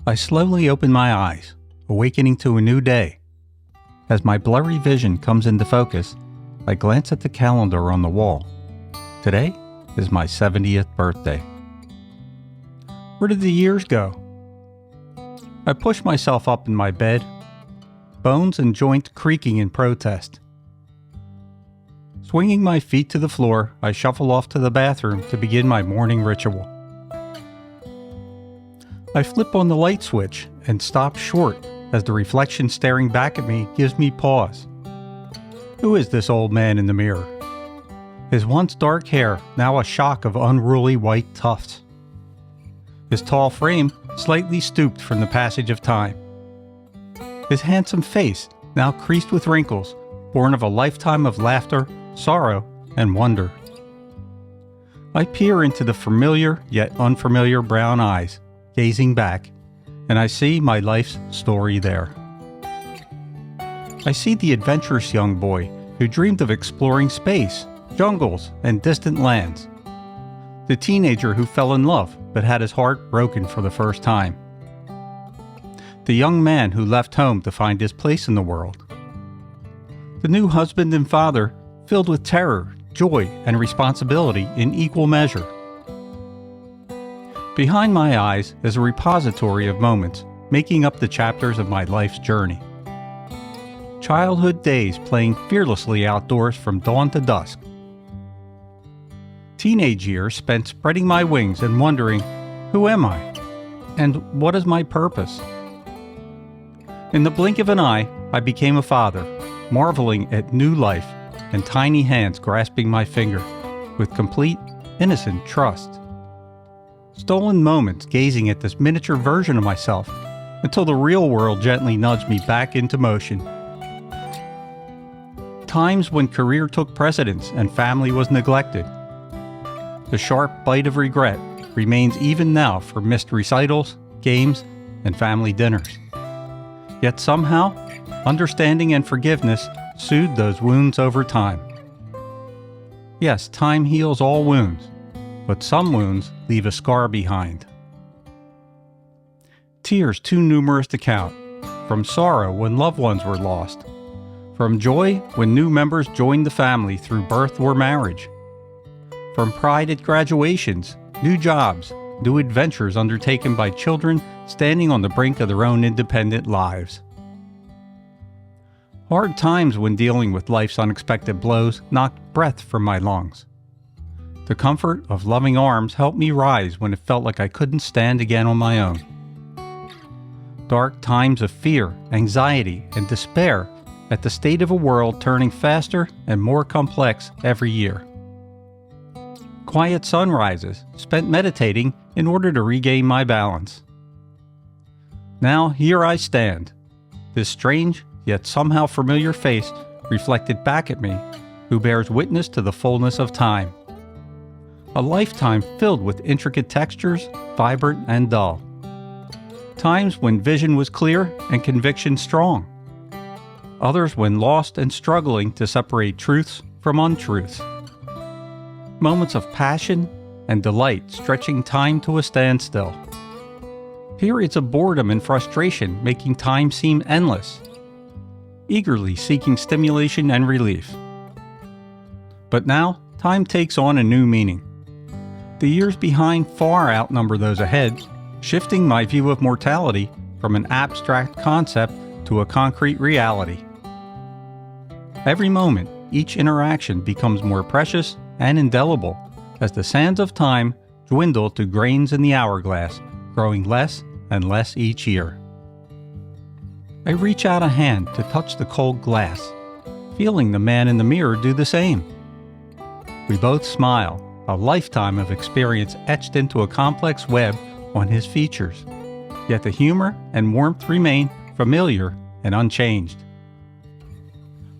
I slowly open my eyes, awakening to a new day. As my blurry vision comes into focus, I glance at the calendar on the wall. Today is my 70th birthday. Where did the years go? I push myself up in my bed, bones and joints creaking in protest. Swinging my feet to the floor, I shuffle off to the bathroom to begin my morning ritual. I flip on the light switch and stop short as the reflection staring back at me gives me pause. Who is this old man in the mirror? His once dark hair, now a shock of unruly white tufts. His tall frame slightly stooped from the passage of time. His handsome face, now creased with wrinkles, born of a lifetime of laughter, sorrow, and wonder. I peer into the familiar yet unfamiliar brown eyes, gazing back, and I see my life's story there. I see the adventurous young boy who dreamed of exploring space, jungles, and distant lands. The teenager who fell in love but had his heart broken for the first time. The young man who left home to find his place in the world. The new husband and father filled with terror, joy, and responsibility in equal measure. Behind my eyes is a repository of moments making up the chapters of my life's journey. Childhood days playing fearlessly outdoors from dawn to dusk. Teenage years spent spreading my wings and wondering, who am I? And what is my purpose? In the blink of an eye, I became a father, marveling at new life and tiny hands grasping my finger with complete, innocent trust. Stolen moments gazing at this miniature version of myself until the real world gently nudged me back into motion. Times when career took precedence and family was neglected. The sharp bite of regret remains even now for missed recitals, games, and family dinners. Yet somehow, understanding and forgiveness soothed those wounds over time. Yes, time heals all wounds, but some wounds leave a scar behind. Tears too numerous to count, from sorrow when loved ones were lost, from joy when new members joined the family through birth or marriage, from pride at graduations, new jobs, new adventures undertaken by children standing on the brink of their own independent lives. Hard times when dealing with life's unexpected blows knocked breath from my lungs. The comfort of loving arms helped me rise when it felt like I couldn't stand again on my own. Dark times of fear, anxiety, and despair at the state of a world turning faster and more complex every year. Quiet sunrises spent meditating in order to regain my balance. Now here I stand, this strange yet somehow familiar face reflected back at me, who bears witness to the fullness of time. A lifetime filled with intricate textures, vibrant and dull. Times when vision was clear and conviction strong. Others when lost and struggling to separate truths from untruths. Moments of passion and delight stretching time to a standstill. Periods of boredom and frustration making time seem endless. Eagerly seeking stimulation and relief. But now, time takes on a new meaning. The years behind far outnumber those ahead, shifting my view of mortality from an abstract concept to a concrete reality. Every moment, each interaction becomes more precious and indelible as the sands of time dwindle to grains in the hourglass, growing less and less each year. I reach out a hand to touch the cold glass, feeling the man in the mirror do the same. We both smile, a lifetime of experience etched into a complex web on his features. Yet the humor and warmth remain familiar and unchanged.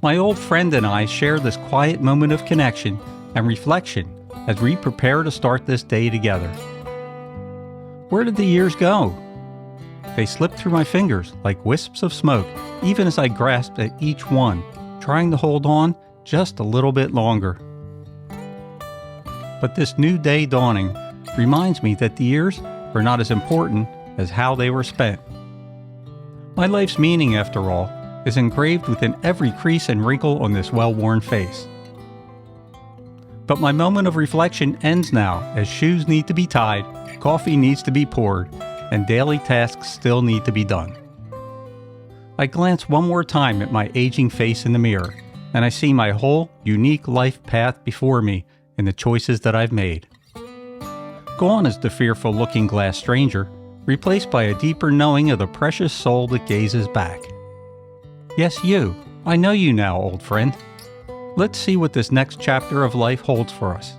My old friend and I share this quiet moment of connection and reflection as we prepare to start this day together. Where did the years go? They slipped through my fingers like wisps of smoke, even as I grasped at each one, trying to hold on just a little bit longer. But this new day dawning reminds me that the years are not as important as how they were spent. My life's meaning, after all, is engraved within every crease and wrinkle on this well-worn face. But my moment of reflection ends now, as shoes need to be tied, coffee needs to be poured, and daily tasks still need to be done. I glance one more time at my aging face in the mirror, and I see my whole, unique life path before me in the choices that I've made. Gone is the fearful looking-glass stranger, replaced by a deeper knowing of the precious soul that gazes back. Yes, you. I know you now, old friend. Let's see what this next chapter of life holds for us.